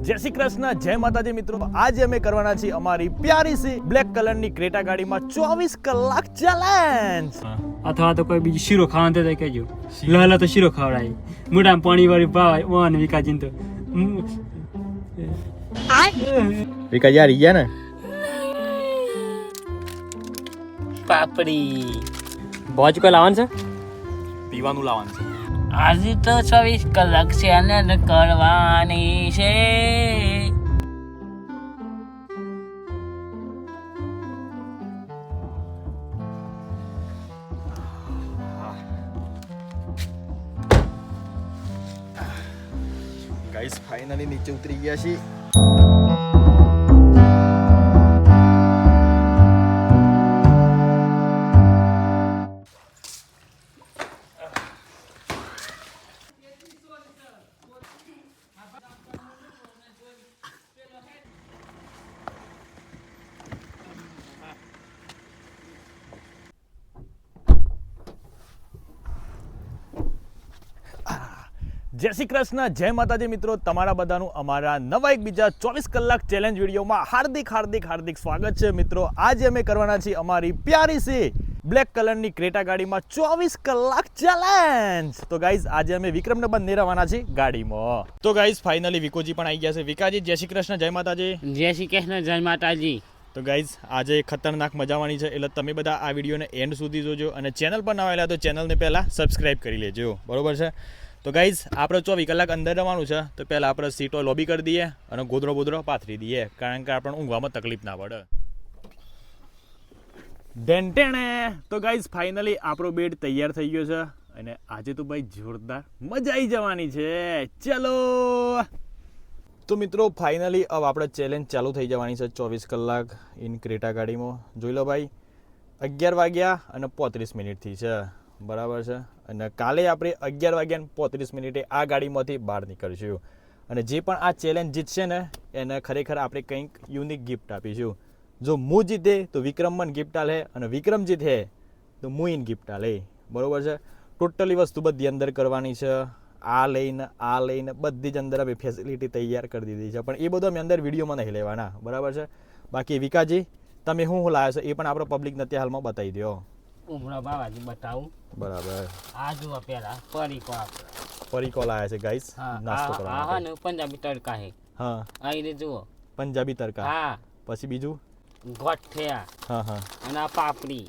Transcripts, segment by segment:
જય શ્રી કૃષ્ણ, જય માતાજી મિત્રો. આજે અમે કરવાના છીએ અમારી પ્યારી સી બ્લેક કલરની ક્રેટા ગાડીમાં 24 કલાક ચેલેન્જ. અથવા તો કોઈ બીજી શીરો ખાવાનું તો કહેજો. લહલા તો શીરો ખવડાય, મોઢામાં પાણી વાળી ભાવ ઓન વિકાજીન તો વિકાજી આ રહ્યા ને પાપડી બોજ કો લાવવાનું છે, પીવાનું લાવવાનું છે. આજે તો 24 કલાક ચેલેન્જ કરવાની છે. ગાઈસ ફાઇનલી નીચે ઉતરી ગયા છીએ. જય શ્રી કૃષ્ણ, જય માતાજી મિત્રો. તમારા બધાનું અમારા નવા એક બીજા 24 કલાક ચેલેન્જ વિડીયોમાં હાર્દિક સ્વાગત છે મિત્રો. આજે અમે કરવાના છીએ અમારી પ્યારી સી બ્લેક કલરની ક્રેટા ગાડીમાં 24 કલાક ચેલેન્જ. તો ગાઈઝ આજે અમે વિક્રમને બંધ રહેવાના છીએ ગાડીમાં. તો ગાઈઝ ફાઇનલી વિકોજી પણ આવી ગયા છે. વિકાજી જય શ્રી કૃષ્ણ, જય માતાજી. જય શ્રી કૃષ્ણ, જય માતાજી. તો ગાઈઝ આજે ખતરનાક મજા આવવાની છે, એટલે તમે બધા આ વિડીયોને એન્ડ સુધી જોજો અને ચેનલ પર ન આવેલા તો ચેનલને પહેલાં સબસ્ક્રાઈબ કરી લેજો, બરોબર છે. તો ગાઈઝ આપણે 24 કલાક અંદર રહેવાનું છે, તો પહેલાં આપણે સીટો લોબી કરી દઈએ અને ગોદરો પાથરી દઈએ, કારણ કે આપણને ઊંઘવામાં તકલીફ ના પડે. ડેન્ટેણે. તો ગાઈઝ ફાઇનલી આપણો બેડ તૈયાર થઈ ગયો છે અને આજે તો ભાઈ જોરદાર મજા આવી જવાની છે. ચલો તો મિત્રો ફાઇનલી હવે આપણે ચેલેન્જ ચાલુ થઈ જવાની છે 24 કલાક ઇન ક્રેટા ગાડીમાં. જોઈ લો ભાઈ, 11 વાગ્યા અને 35 મિનિટથી છે, બરાબર છે. અને કાલે આપણે 11 વાગ્યા અને 35 મિનિટે આ ગાડીમાંથી બહાર નીકળીશું અને જે પણ આ ચેલેન્જ જીતશે ને એને ખરેખર આપણે કંઈક યુનિક ગિફ્ટ આપીશું. જો હું જીતે તો વિક્રમ મને ગિફ્ટ આલે અને વિક્રમ જીતે તો હું ઇન ગિફ્ટ આલે, બરાબર છે. ટોટલી વસ્તુ બધી અંદર કરવાની છે, આ લઈને બધી જ અંદર અમે ફેસિલિટી તૈયાર કરી દીધી છે, પણ એ બધું અમે અંદર વિડીયોમાં નહીં લેવાના, બરાબર છે. બાકી વિકાજી તમે શું લાવ્યો છો એ પણ આપણે પબ્લિકને ત્યાં હાલમાં બતાવી દો. ઉમરા બાવાજી બતાવું. બરાબર. આ જુઓ પેલા પરીકો આપણે. પરીકો લાયા છે ગાઈસ નાસ્તો કરવા માટે. ને પંજાબી તડકા હે. હા આ રીતે જુઓ પંજાબી તડકા. હા. પછી બીજું ગોઠિયા. હા અને આ પાપડી.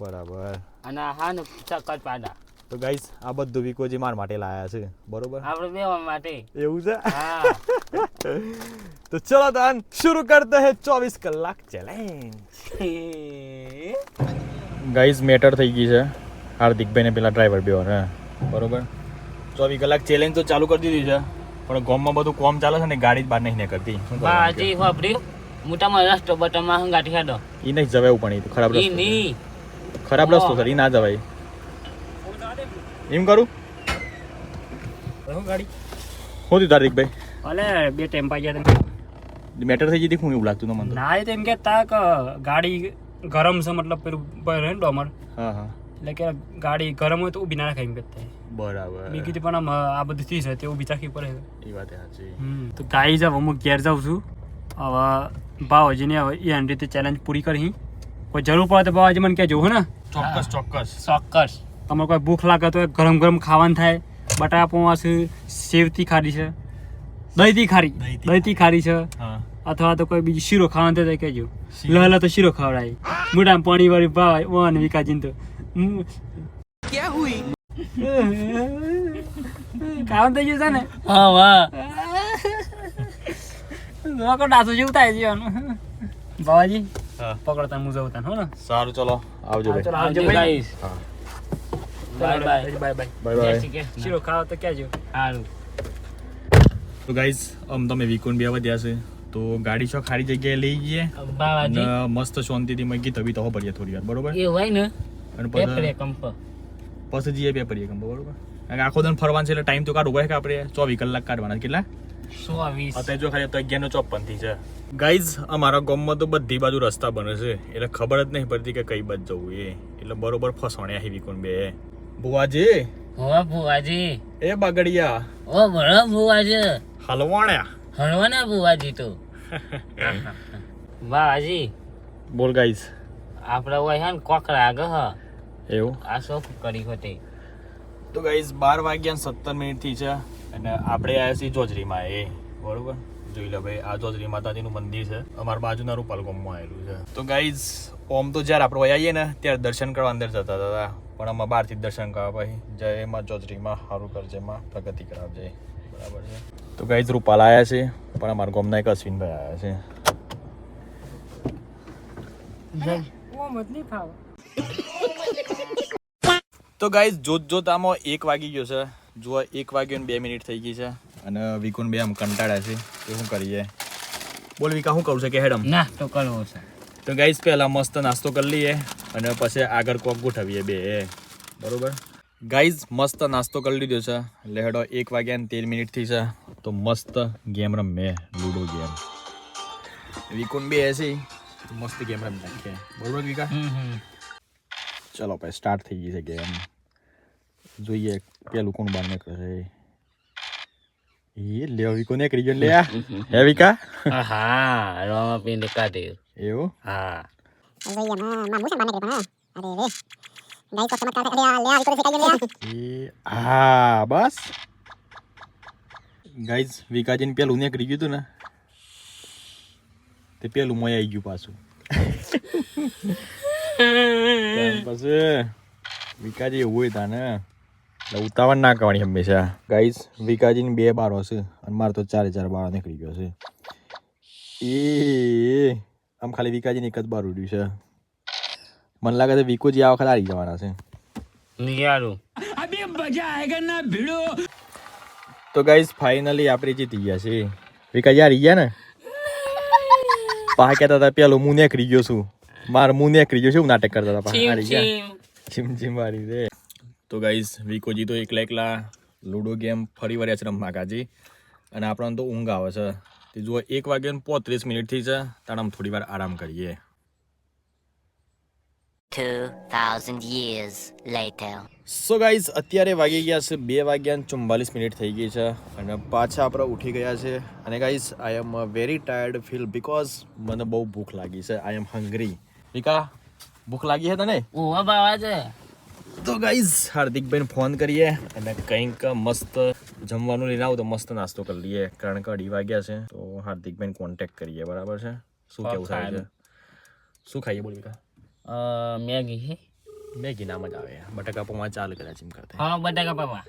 બરાબર. અને આ ને ચક્કરપાડા. તો ગાઈસ આ બધું વિકોજી માર માટે લાયા છે, બરોબર. આપણે બેવા માટે. એવું છે. હા. તો ચલો દાન शुरू करते हैं 24 કલાક ચેલેન્જ. ગાઈસ મેટર થઈ ગઈ છે હાર્દિકભાઈ ને પેલા ડ્રાઈવર બેઓ ને, બરોબર. 24 કલાક ચેલેન્જ તો ચાલુ કરી દીધી છે, પણ ગામમાં બધું કોમ ચાલે છે ને ગાડી જ બહાર નહીં નીકળતી. બાજી હોપડી મોટામાં રસ્તો બટામાં હંગાટી હેડો. ઈ નહીં જવાય પણ, ઈ ખરાબ રસ્તો. ખરાબ રસ્તો સર, ઈ ના જવાય. એમ કરું હું ગાડી હું થયું હાર્દિકભાઈ? અલે બે ટાઈમ પાઈ ગયા મેટર થઈ જતી હું એવું લાગતું તો મને. ના, એ તો એમ કહેતા કે ગાડી ગરમ છે, મતલબ પેલું ને ડોમર, હા એટલે કે ગાડી ગરમ હોય તો ઊભી ના રાખાય એમ કહેતા. બરાબર. મેં કીધું પણ આમ આ બધું થઈ છે તે ઊભી ચાખી પડે. એ વાત સાચી. તો ગાઈ જાવ હું ઘેર જાઉં છું હવે. બાવાજીને હવે એ રીતે ચેલેન્જ પૂરી કરી. કોઈ જરૂર પડે તો બાવાજી મને કહેજો, હો ને. ચોક્કસ. તમારે કોઈ ભૂખ લાગે તો ગરમ ખાવાનું થાય. બટાકા પૌવા છે, સેવથી ખારી છે, દહીંથી ખારી છે, અથવા તો કોઈ બીજી શીરો ખાવાનું તો કહેજો. લહલા તો શીરો ખવડાય, મોઢામાં પાણી વાળી ભાવ ઓન વિકાજીન તો ખાવાનું થઈ ગયું છે ને. હા વાહ. લોકો ડાસુ જેવું થાય છે બાવાજી. હા પકડતા હું જવું હો ને. સારું ચલો આવજો ભાઈ. આવજો ગાઈસ. હા બાય બાય. શીરો ખાવા તો કહેજો. સારું. તો ગાઈઝ તમે વીકોન બે વધ્યા છે તો ગાડી છો ખારી જગ્યાએ લઈ જઈએ બાવાજી અને મસ્ત શાંતિથી મગી તબી તો પડીએ થોડી વાર, બરોબર. એ હોય ને અને પેપરે કંપ. પછી જઈએ પેપરીએ કંપ, બરોબર. કારણ કે આખો દિન ફરવાનું છે એટલે ટાઈમ તો કાઢવું પડે કે આપણે 24 કલાક કાઢવાના. કેટલા? 120. અત્યારે જો ખાલી તો 11:54 થી છે. ગાઈઝ અમારા ગામમાં તો બધી બાજુ રસ્તા બને છે એટલે ખબર જ નહીં પડતી કે કઈ બાજુ જવું એ, એટલે બરોબર ફસવાણ્યા વીકોન બે. ભુવાજી હો ભુવાજી. એ બગડિયા ઓ બરો ભુવાજી. હલવાણ્યા. હળવાના બુવાજી તો બાવાજી બોલ ગાઈસ. આપડે હોય હે ને કોક રાગ હ એવું આ શોખ કરી હોતે. તો ગાઈસ 12:17 થી છે અને આપણે આવ્યા છીએ જોજરીમાં એ બરોબર. જોઈ લો ભાઈ, આ જોજરી માતાજીનું મંદિર છે, અમારા બાજુના રૂપાલ ગામમાં આવેલું છે. તો ગાઈસ ઓમ તો જ્યારે આપણે અહીં આવીએ ને ત્યારે દર્શન કરવા અંદર જતા હતા, પણ આમાં બહારથી જ દર્શન કરવા ભાઈ જય માં જોજરીમાં સારું કરજે માં પ્રગતિ કરાવજે, બરાબર છે. તો ગાઈસ રૂપાલ આવ્યા છે, પણ અમારા ગામના એક અશ્વિનભાઈ આવ્યા છે. તો ગાઈસ જોત આમાં 1 વાગી ગયો છે. જુઓ 1 વાગ્યો ને 2 મિનિટ થઈ ગઈ છે અને વિકુન બે આમ કંટાળ્યા છે કે શું કરીએ. બોલ વિકા, શું કરું છે કે હેડમ નાસ્તો કરવો છે. તો ગાઈસ પહેલા મસ્ત નાસ્તો કરી લઈએ અને પછી આગળ કોક ગોઠવીએ બે, બરોબર. ગાઈસ મસ્ત નાસ્તો કરી લીધો છે એટલે હેડો 1 વાગ્યા ને 13 મિનિટ થઈ છે. તો મસ્ત ગેમ રમે, લૂડો ગેમ. વિકુન બે છે તો મસ્ત ગેમ રમી નાખીએ, બરોબર વિકા. ચલો ભાઈ સ્ટાર્ટ થઈ ગઈ છે ગેમ. જોઈએ પેલું કોણ બાર નીકળે. એ લેવા વિકો ને કરી ગયો લે હે વિકા. હા રવામાં પીને કાઢ્યું એવું હા. હા બસ ગાઈઝ વિકાજીને પેલું ને કરી ગયું હતું ને તે પેલું મોય આવી ગયું પાછું. પછી વિકાજી એવું હોય તા ને ઉતાવળ ના કરવાની હંમેશા. ગાઈઝ વિકાજીની 2 બારો છે અને મારે તો 4 બારો નીકળી ગયો છે. એ આમ ખાલી વિકાજીને 1 જ બાર ઉડ્યું છે. મને લાગે છે વિકોજી આ વખત હારી જવાના છે. નિયારું તો ગાઈઝ ફાઇનલી આપણે જીતી ગયા છે. વિકાજી હારી ગયા ને. પા કહેતા હતા પેલો હું નીકળી ગયો છું, મારે હું નીકળી ગયો છું, એવું નાટક કરતા હતા. હારી ગયા, ચીમ હારી દે. તો ગાઈઝ વિકોજી તો એકલા લૂડો ગેમ ફરી વાર છે રમવા કાજી અને આપણને તો ઊંઘ આવે છે. તે જુઓ 1 વાગ્યા ને 35 મિનિટ થઈ છે, તાણ આમ થોડી વાર આરામ કરીએ. 2000 years later. સો ગાઈઝ અત્યારે વાગી ગયા છે 2 વાગ્યા ને 44 મિનિટ થઈ ગઈ છે અને પાછા આપણે ઉઠી ગયા છે. અને guys I am very tired feel because મને બહુ ભૂખ લાગી છે. આઈ એમ હંગ્રી. વિકા ભૂખ લાગી છે તને? ઓવા બાવાજી તો ગાઈઝ હાર્દિકભાઈને ફોન કરીએ અને કંઈક મસ્ત જમવાનું લઈને આવું તો મસ્ત નાસ્તો કરી લઈએ, કારણ કે 2 વાગ્યા છે. તો હાર્દિકભાઈને કોન્ટેક્ટ કરીએ, બરાબર છે. શું કેવું થાય છે? શું ખાઈએ બોલ વિકા? મેગી હે મેગી નામ જ આવે, બટાકા પૌવા ચાલ કદાચ એમ કરતા. હા બટાકા પાવા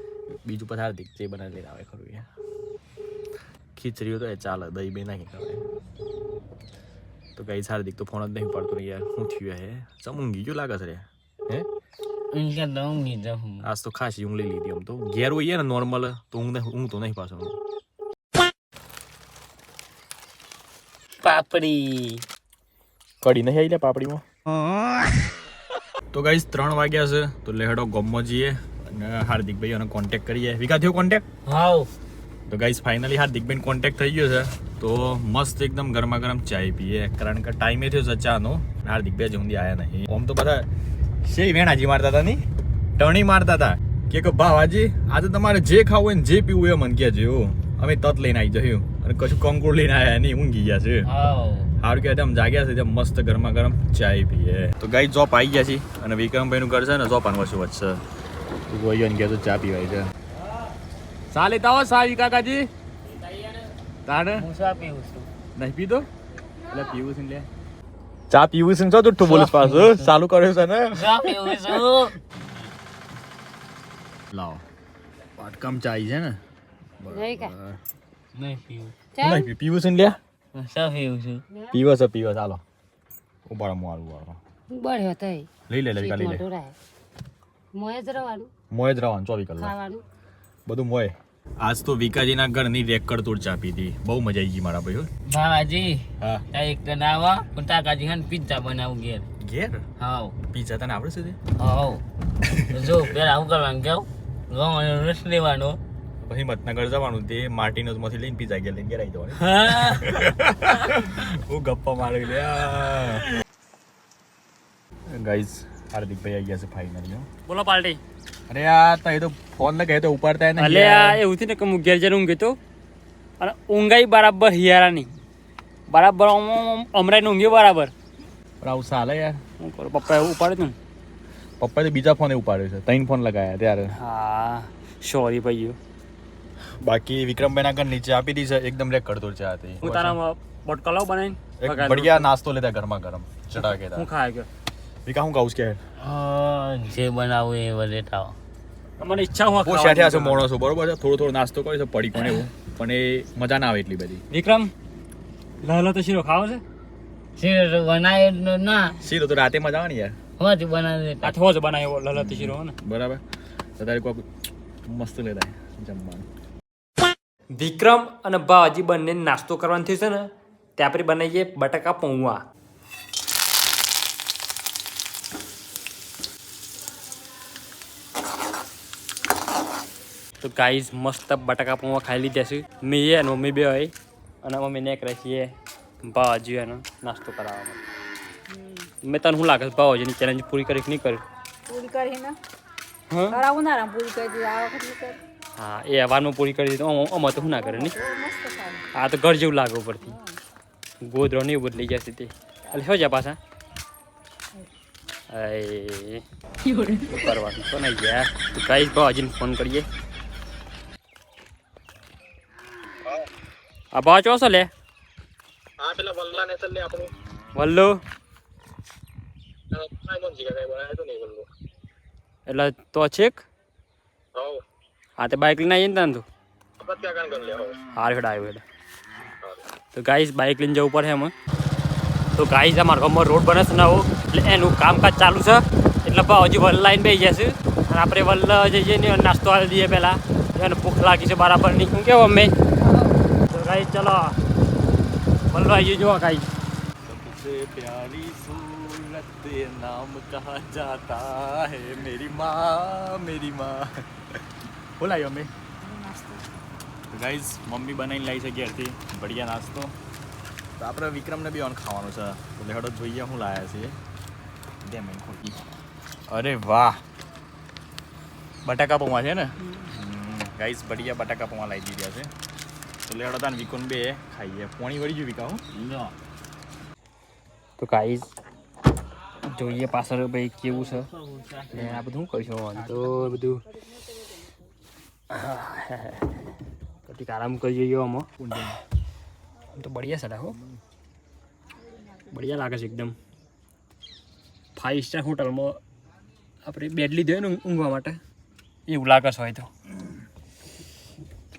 બીજું પછી હાર્દિક જે બનાવી લઈને આવે ખરું. ખીચડી તો એ ચાલે, દહીં બે નાખી ખાવે. તો ગાઈઝ હાર્દિક તો ફોન જ નહીં પડતો યાર. શું થયું હે? ચમ ઊંઘી ગયો લાગે છે રે. હે ઇનકે દઉંગી જહું આજ તો ખાસી ઊંઘ લઈ લીધી. આમ તો ઘેર હોઈએ ને નોર્મલ તો ઊંઘ તો નહીં પાછો. પાપડી કઢી નહીં આવી લે પાપડીમાં. તો ગાઈઝ 3 વાગ્યા છે તો લેહડો ગોમમાં જઈએ અને હાર્દિકભાઈ એનો કોન્ટેક્ટ કરીએ. વિકા થયો કોન્ટેક્ટ? હાઉ તો ગાઈઝ ફાઇનલી હાર્દિકભાઈ કોન્ટેક્ટ થઈ ગયો છે. તો મસ્ત એકદમ ગરમા ગરમ ચાય પીએ, કારણ કે ટાઈમે થયો છે ચાનો. હાર્દિકભાઈ જલ્દી આવ્યા નહીં. આમ તો બધા છે વેણાજી મારતા હતા ની ટણી મારતા હતા કે ભાવાજી આજે તમારે જે ખાવું હોય ને જે પીવું હોય મને કહેજો, અમે તત લઈને આવી જયું અને કશું કંકુર લઈને આવ્યા નહીં, ઊંઘી ગયા છે. હાઉ સારું કે આમ જાગ્યા છે, મસ્ત ગરમા ગરમ ચાય પીએ. તો ગાઈ જોપ આવી ગયા છે અને વિક્રમભાઈનું ઘર છે ને જોપાન વચ્ચે વચ્ચે ગોઈઓને કહે તો ચા પીવાય છે. ચા લેતા હો સાવી કાકાજી. તારે હું શું પીવું છું નહીં પીતો એટલે પીવું છે લે ચા પીવું છે. તો તું બોલીશ પાછું ચાલુ કર્યું છે ને. શું પીવું છું લાવો પાટકામ ચાય છે ને. નહીં પીવું નહીં પીવું છે ને લે. શું પીવું છું પીવો ચાલો ઉપાડો મોરું વાળો બળ્યો તઈ લઈ લે લઈ લે મોય જ રવાનું મોય જ રહેવાનું 24 કલાક ખાવાનું બધું મોય. આજ તો વિકાજીના ઘરની રેકડ તોડ ચા પીધી, બહુ મજા આવી ગઈ મારા ભાઈઓ. બાવાજી હા એક તો નાવા પણ તાકાજી હન પિઝા બનાવું ઘેર. ઘેર હાઉ પીઝા તને આવડે છે તે? હાઉ જો પેલા હું કરવાનું કેવું ઘઉં અને રસ લેવાનો, પછી મતનગર જવાનું, તે માર્ટિનોઝ માંથી લઈને પીઝા ઘેર લઈને ઘેર આવી જવાનું. હું ગપ્પા મારી લે. ગાઈઝ હાર્દિકભાઈ આવી ગયા છે ફાઇનલી. બોલો પાર્ટી. અરે આ તો એ તો ફોન લગાવ્યો તો ઉપાડતા નહીં. અલે આ એવું થયું ને કે હું ઘેર જઈને ઊંઘ ગયો તો અને ઊંઘાઈ બરાબર હિયારાની બરાબર અમરાઈને ઊંઘ્યો બરાબર. પણ આવું ચાલે યાર. શું કરું, પપ્પા એવું ઉપાડ્યું હતું પપ્પાએ તો બીજા ફોન ઉપાડ્યો છે, 3 ફોન લગાયા ત્યારે. ને. હા સોરી ભાઈઓ. બાકી વિક્રમભાઈના ઘર નીચે આપી દી છે, એકદમ રેક કરતો છે આથી. હું તારા બટકા લાવ બનાવીને એક વઘાર બઢિયા નાસ્તો લેતા ગરમા ગરમ ચટાકેદાર. હું ખાય ગયો. વિકા હું ગાઉસ કે જે બનાવું એ બધે થાવ. મને ઈચ્છા હું બહુ શેઠિયા છે માણસો, બરોબર છે, થોડો થોડો નાસ્તો કરે છે પડી કોને એવું, પણ એ મજા ના આવે એટલી બધી. વિક્રમ લહલો તો શીરો ખાવો છે? શીરો બનાવ્યો ના, શીરો તો રાતે મજા આવે ને યાર. હોવાથી બનાવી આ થો જ બનાવ્યો લહલો તો શીરો હો ને. બરાબર, તો તારે કોક મસ્ત લેતા જમવાનું. વિક્રમ અને ભાજી બંને નાસ્તો કરવાનું થયું છે ને, ત્યાં આપણે બનાવીએ બટાકા પૌવા. તો ગાઈઝ મસ્ત બટાકા પૌવા ખાઈ લીધા છે મેં અને મમ્મી બે હોય, અને મમ્મી ને કરે છીએ ભાજી એનો નાસ્તો કરાવવા માટે. મેં તને શું લાગે છે ભાજીની ચેલેન્જ પૂરી કરી કે નહીં કરી? પૂરી કરીને હા કરાવું ના પૂરી કરી દીધી આ વખત કરી હા, એ વારમાં પૂરી કરી દીધી. આમાં તો શું ના કરે નહીં. મસ્ત થાય. આ તો ઘર જેવું લાગે ઉપરથી. ગોદરો નહીં બદલી ગયા છે તે. એટલે શું છે પાછા કરવાનું તો નહીં ગયા. તો ગાઈસ ભાજીને ફોન કરીએ. આ ભાવ ચોસો લે હા, પેલા વલ્લા ને ચાલે આપણું વલ્લો આઈફોન જીગા કઈ બનાવ્યો તો નહીં વલ્લો. એટલે તો છેક હાઉ હા તે બાઇક લઈને આવીએ ને તાન તો આપણે ત્યાં કાન કરી લે હાઉ. હાર હેડ આવ્યો એટલે. તો ગાઈસ બાઇક લઈને જવું પડે એમાં. તો ગાઈસ અમારા ગામમાં રોડ બને છે નવો, એટલે એનું કામકાજ ચાલુ છે. એટલે હજી વલ્લા લાઈન બેસી જશે, અને આપણે વલ્લા જઈએ ને નાસ્તો આવી દઈએ પહેલાં. એને ભૂખ લાગી છે બરાબર નહીં. શું કેવું અમે? તો ગાઈસ ચલો વલ્લા આવી જોવા ગાઈસ. सबसे प्यारी सूरत नाम कहा जाता है मेरी माँ. બોલાયો અમે. તો ગાઈઝ મમ્મી બનાવીને લાવી છે ઘેરથી બઢિયા નાસ્તો. તો આપણે વિક્રમને બી ઓન ખાવાનું છે, તો લેહડો જોઈએ શું લાવ્યા છીએ. દે મેં ખોટી. અરે વાહ, બટાકા પૌવા છે ને. ગાઈઝ બઢિયા બટાકા પૌવા લાવી દીધા છે. તો લેહડો તાન વિકોન બે ખાઈએ. પોણી વળી ગયું વિકા હું. તો ગાઈસ જોઈએ પાછળ ભાઈ કેવું છે. ને આ બધું કરીશું તો બધું કંઈક આરામ કરી જોઈએ આમાં. આમ તો બઢિયા છે હો, બઢિયા લાગે છે એકદમ. 5 સ્ટાર હોટલમાં આપણે બેડ લીધો હોય ને ઊંઘવા માટે એવું લાગે છે હોય તો.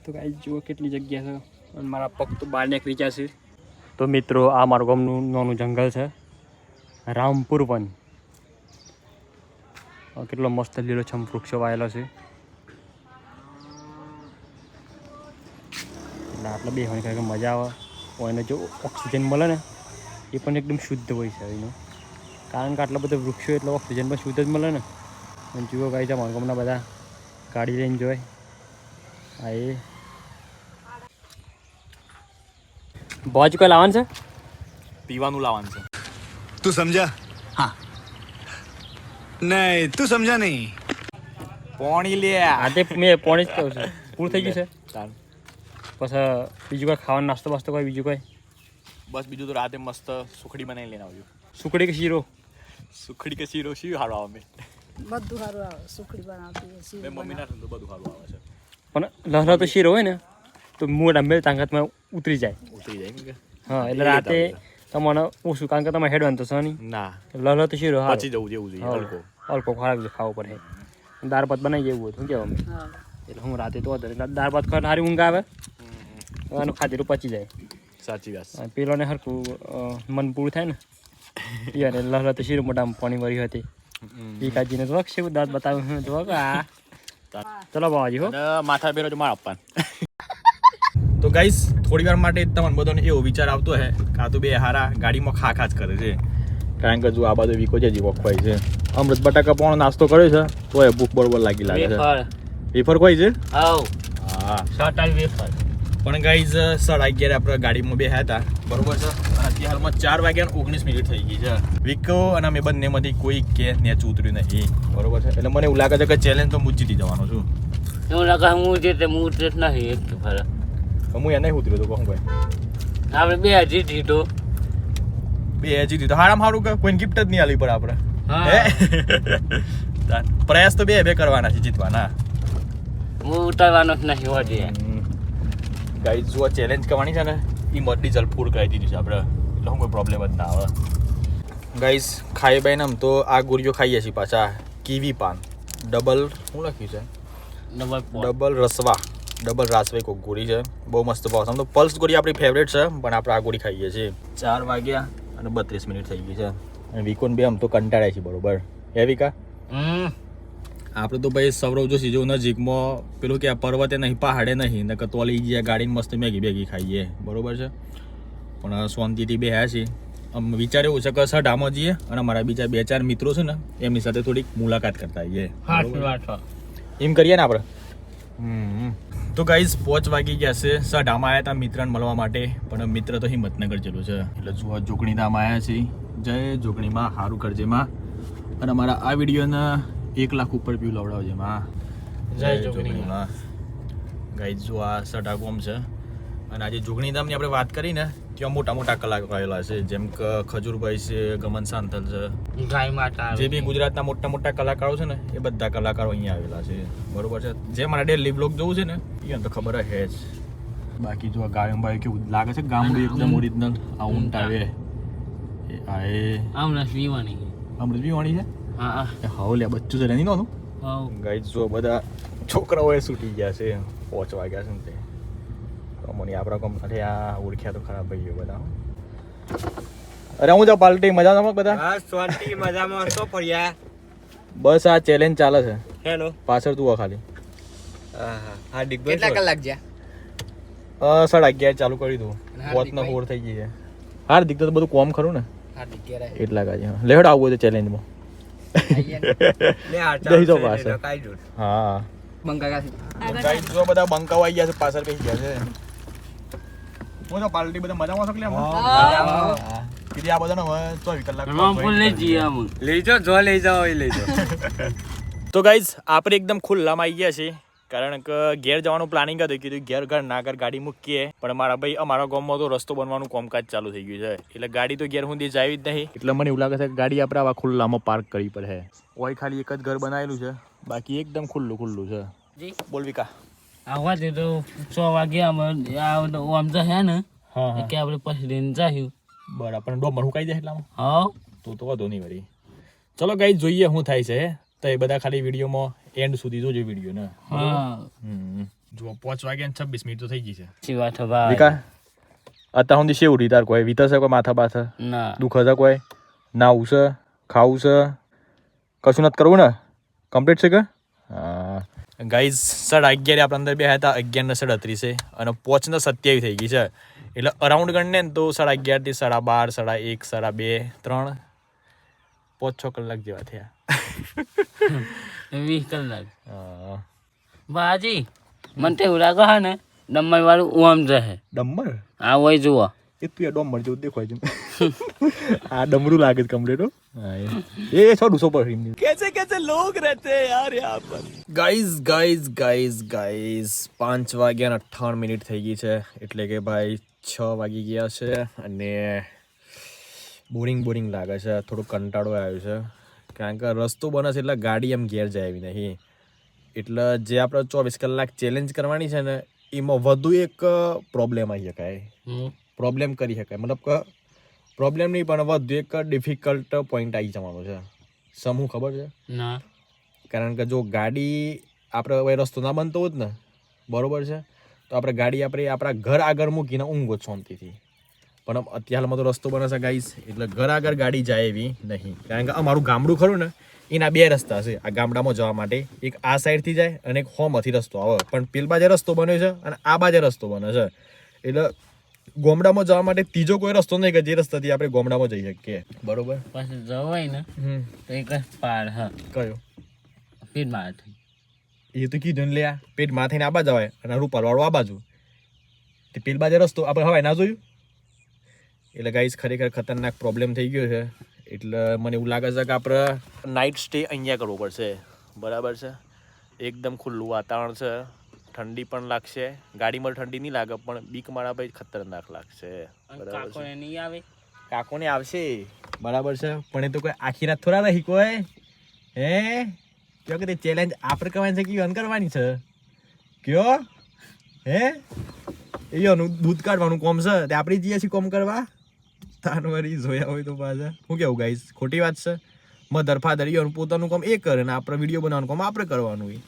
તો ગાઈસ જુઓ કેટલી જગ્યા છે, અને મારા પગ તો બહાર નીકળી જશે. તો મિત્રો આ મારું ગામનું નાનું જંગલ છે, રામપુર વન. કેટલો મસ્ત લીલોછમ વૃક્ષો વાયેલો છે. એટલે આટલા બેસવાની ખરેખર મજા આવે. એને જો ઓક્સિજન મળે ને એ પણ એકદમ શુદ્ધ હોય છે એનું, કારણ કે આટલા બધા વૃક્ષો એટલે ઓક્સિજન પણ શુદ્ધ જ મળે ને. અને જુઓ ગાઈ છે મારા ગામના બધા ગાડી લઈને જોય. હા એ બોજ કોઈ લાવવાનું છે, પીવાનું લાવવાનું છે. तू समझा? हाँ नहीं तू समझा नहीं. પોણી લે. આજે મેં પોણી જ કહું છું, પૂરું થઈ ગયું છે. તાર પછી બીજું કોઈ ખાવાનો નાસ્તો બાસ્તો કોઈ બીજું કોઈ? બસ બીજું તો રાતે મસ્ત સુખડી બનાવી લઈને આવજો. સુખડી કે શીરો? સુખડી કે શીરો શી હારો આવે. બધું સારું આવે. સુખડી બનાવતી હોય, મેં શીરો મમ્મી ના તો બધું હારું આવે છે. પણ લહરા તો શીરો હોય ને તો મોઢા મેં તાકાતમાં ઉતરી જાય. ઉતરી જાય ને. હા એટલે રાતે તમને ઓછું, કારણ કે તમે હેડવાનું તો સની ના લહરા તો શીરો હા પછી જવું જેવું જોઈએ હલકો. અલ્પો ખોરાક ખાવો પડે. દાળ ભાત બનાવી એવું હોય શું કહેવા અમે. હા. એટલે હું રાતે તો દાળ ભાત ખાવા સારી ઊંઘ આવે, એનું ખાધેલું પચી જાય. સાચી વાત. અને પેલોને હરખું મન પૂરું થાય ને. યાર લહરા તો શીરો મોઢામાં પાણી વળી હતી. પીકાજીને તો છે દાંત બતાવ્યું તો આ ચલો બાબાજી હો. અને માથા બેરો જો માર આપવાનું. તો ગાઈસ થોડી વાર માટે તમને બધાને એવો વિચાર આવતો હે કાં તો બે હારા ગાડીમાં ખા જ કરે છે, કારણ કે જો આ બાજુ વીકો છે જીવો ખવાય છે. અમૃત બટાકા પોણો નાસ્તો કર્યો છે તો એ ભૂખ બરોબર લાગી લાગે છે. વેફર ખવાય છે. હાઉ હા શોર્ટ વેફર. પણ ગાઈઝ 11:30 આપણે ગાડીમાં બેહ્યા હતા, બરોબર છે. અને અત્યારમાં 4:19 થઈ ગઈ છે. વિકો અને અમે બંનેમાંથી કોઈ કે નેચું ઉતર્યું નહીં, બરોબર છે. એટલે મને એવું લાગે છે કે ચેલેન્જ તો હું જીતી જવાનો છું. એવું લાગે હું જે તે હું નહીં એક ફરે. હું એને ઉતર્યો તો કહું ભાઈ આપણે બે હજી જીતો. બે હજી દીધો હારામાં સારું કે કોઈ ગિફ્ટ જ નહીં આલી પર આપણે હા. હે? પ્રયાસ તો બે કરવાના છે જીતવાના. હું ઉતારવાનો જ નહીં હોતી. ગાઈઝ જો ચેલેન્જ કરવાની છે ને એ મત ડીઝલ ફૂલ કરાવી દીધું છે આપણે એટલે હું કોઈ પ્રોબ્લેમ જ ના આવે. ગાઈઝ ખાઈ બાઈને આમ તો આ ગુરીઓ ખાઈએ છીએ પાછા કીવી પાન ડબલ શું લખ્યું છે ડબલ રસવા ડબલ રાસવાઈ કોક ગોળી છે બહુ મસ્ત ભાવ આમ તો પલ્સ ગોળી આપણી ફેવરેટ છે પણ આપણે આ ગોળી ખાઈએ છીએ 4 વાગ્યા અને 32 મિનિટ થઈ ગઈ છે અને વિકોન બે આમ તો કંટાળ્યા છે બરોબર હે વિકા. આપણે તો ભાઈ સૌરવ જોશી જો નજીકમાં પેલું કે પર્વતે નહીં પહાડે નહીં નકર તો લઈ ગયા ગાડીને મસ્ત મેગી ખાઈએ બરોબર છે પણ શાંતિથી બેહ્યા છીએ આમ વિચાર એવું છે કે સઢામાં જઈએ અને અમારા બીજા 2-4 મિત્રો છે ને એમની સાથે થોડીક મુલાકાત કરતા આવીએ એમ કરીએ ને આપણે. તો ગાઈઝ 5 વાગી ગયા છે સઢામાં આવ્યા હતા મિત્રને મળવા માટે પણ મિત્ર તો હિંમતનગર જેલું છે એટલે જુઓ જોગણીધામ આવ્યા છીએ જય જોગણીમાં સારું કરજેમાં અને અમારા આ વિડીયોને 1 લાખ ઉપર વ્યૂ લવડાવજે માં જય જોગણીમાં. ગાઈઝ જો આ સઢા ગોમ છે અને આજે જોગણીધામની આપણે વાત કરીને ત્યાં મોટા મોટા કલાકારો આવેલા છે જેમ કે ખજૂરભાઈ છે ગમન સાંથલ છે ગાય માતા જે બી ગુજરાતના મોટા મોટા કલાકારો છે ને એ બધા કલાકારો અહીંયા આવેલા છે બરોબર છે. જે મારા ડેલી બ્લોગ જોવું છે ને એ તો ખબર જ છે જ. બાકી જો ગાયો બાયો કેવું લાગે છે ગામડું એકદમ ઓરિજિનલ આ ઊંટ આવે આમના પીવાની. અમૃત બી વાણી છે હા હાવ લે બચ્ચું છે નહીં નહોતું. હા ગાઈઝ જો બધા છોકરાઓએ છૂટી ગયા છે 5 વાગ્યા છે ને તે મને આપણા ગામ અરે આ ઓળખ્યા તો ખરાબ ભાઈ ગયો બધા. અરે હું જાઉં પાર્ટી મજામાં બધા મજામાં શું ફર્યા? બસ આ ચેલેન્જ ચાલે છે હેલો પાછળ તું ખાલી હાર્દિક કેટલા કલાક ગયા? 11:30 ચાલુ કરી દઉં 5 4 થઈ ગઈ છે. હાર્દિક તો બધું કોમ ખરું ને હાર્દિક ગયા એટલા કાજે લેવડ આવવું છે ચેલેન્જમાં દઈ દો પાછળ. હા ગાઈસ જો બધા બંકાવા આવી ગયા છે પાછળ બેસી ગયા છે. હું તો પાર્ટી બધા મજામાં છો કે કીધી આ બધાનો હવે 24 કલાક લઈ જઈએ આમ. લેજો જો લઈ જાઓ એ લેજો. તો ગાઈઝ આપણે એકદમ ખુલ્લામાં આવી ગયા છે કારણ કે ઘેર જવાનું પ્લાનિંગ હતું કીધું ઘર ના ઘર ગાડી મૂકીએ પણ મારા ભાઈ અમારા ગામમાં તો રસ્તો બનવાનું કામકાજ ચાલુ થઈ ગયું છે એટલે ગાડી તો ઘેર સુધી જાવી જ નહીં એટલે મને એવું લાગે છે કે ગાડી આપણે આવા ખુલ્લામાં પાર્ક કરવી પડે. ઓય ખાલી એક જ ઘર બનાવેલું છે બાકી એકદમ ખુલ્લું છે. બોલ વિકા. આવવા દે તો 6 વાગ્યા આમ તો હે ને હા કે આપણે પછી લઈને જાહ્યું. બરાબર પણ ડોમર હુકાઈ જાય એટલામાં હા તો વાંધો નહીં વળી. ચલો ગાઈઝ જોઈએ શું થાય છે તો એ બધા ખાલી વિડીયોમાં એન્ડ સુધી જોજો વિડીયો ને. હા જો 5 વાગ્યા ને 26 મિનિટ તો થઈ ગઈ છે. સી વાત હે ભાઈ. વિકા અત્યાર સુધી શેવ ઉઠી તાર કોઈ વીતશે કોઈ માથા બાથા ના દુઃખ છે કોઈ નાવું છે ખાવું છે કશું નથી કરવું ને કમ્પ્લીટ છે કે હા. ગાઈઝ 11:30 આપણે અંદર બે હતા 11:37 અને 5:27 થઈ ગઈ છે એટલે અરાઉન્ડ ગણને ને તો 11:30 થી 12:30 1:30 2 3 5-6 કલાક જેવા થયા. 20 કલાક હા. બાજી મને તો એવું લાગે હે ને ડમ્મર વાળું ઓમ જશે. ડમર આ હોય જુઓ એ તું ડમર જેવું દેખાય છે આ ડમરું લાગે છે કમ્પ્લીટ હો. એ છો 200 પર कैसे लोग रहते हैं यार यहाँ पर. ગાઈઝ 5 વાગ્યા ને 58 મિનિટ થઈ ગઈ છે એટલે કે ભાઈ 6 વાગી ગયા છે અને બોરિંગ લાગે છે થોડું કંટાળો આવ્યો છે કારણ કે રસ્તો બને છે એટલે ગાડી એમ ઘેર જાય એવી નહીં એટલે જે આપણે 24 કલાક ચેલેન્જ કરવાની છે ને એમાં વધુ એક પ્રોબ્લેમ આવી શકાય પ્રોબ્લેમ કરી શકાય મતલબ કે પ્રોબ્લેમ નહીં પણ વધુ એક ડિફિકલ્ટ પોઈન્ટ આવી જવાનો છે. સમૂહ ખબર છે ના કારણ કે જો ગાડી આપણે હવે રસ્તો ના બનતો હોત ને બરોબર છે તો આપણે ગાડી આપણે આપણા ઘર આગળ મૂકીને ઊંઘો શાંતિથી પણ અત્યારમાં તો રસ્તો બને છે ગાઈસ એટલે ઘર આગળ ગાડી જાય એવી નહીં કારણ કે અમારું ગામડું ખરું ને એના 2 રસ્તા છે આ ગામડામાં જવા માટે એક આ સાઈડથી જાય અને એક હોમથી રસ્તો આવે પણ પેલ બાજુ રસ્તો બન્યો છે અને આ બાજુ રસ્તો બને છે એટલે ગોમડામાં જવા માટે ત્રીજો કોઈ રસ્તો નહીં કે જે રસ્તાથી આપણે ગોમડામાં જઈ શકીએ બરોબર. પછી જવાય ને તો એક જ પાર હા કયો પીઠ માર એ તો કીધું ને લે પેટ માથે આ બાજુ આવે અને રૂપાલવાળો આ બાજુ તે પેલ બાજુ રસ્તો આપણે હવાય ના જોયું એટલે ગાઈસ ખરેખર ખતરનાક પ્રોબ્લેમ થઈ ગયો છે એટલે મને એવું લાગે છે કે આપણે નાઇટ સ્ટે અહીંયા કરવો પડશે બરાબર છે. એકદમ ખુલ્લું વાતાવરણ છે ઠંડી પણ લાગશે, ગાડીમાં ઠંડી નહીં લાગે પણ બીક મારા ભાઈ ખતરનાક લાગશે. બરાબર છે, કાકોને નહીં આવે. કાકોને આવશે બરાબર છે, પણ એ તો કોઈ આખી રાત થોડા રહી કોઈ હે કયો કે તે ચેલેન્જ આપણે કરવાની છે કે ઈવન કરવાની છે કયો હે એનું દૂધ કાઢવાનું કોમ છે તે આપણે જઈએ છીએ કોમ કરવા તાનવારી જોયા હોય તો પાછા શું કેવું ગાઈસ ખોટી વાત છે. મધર ફાધર ઈવન પોતાનું કામ એ કરે ને આપણે વિડીયો બનાવવાનું કામ આપણે કરવાનું હોય.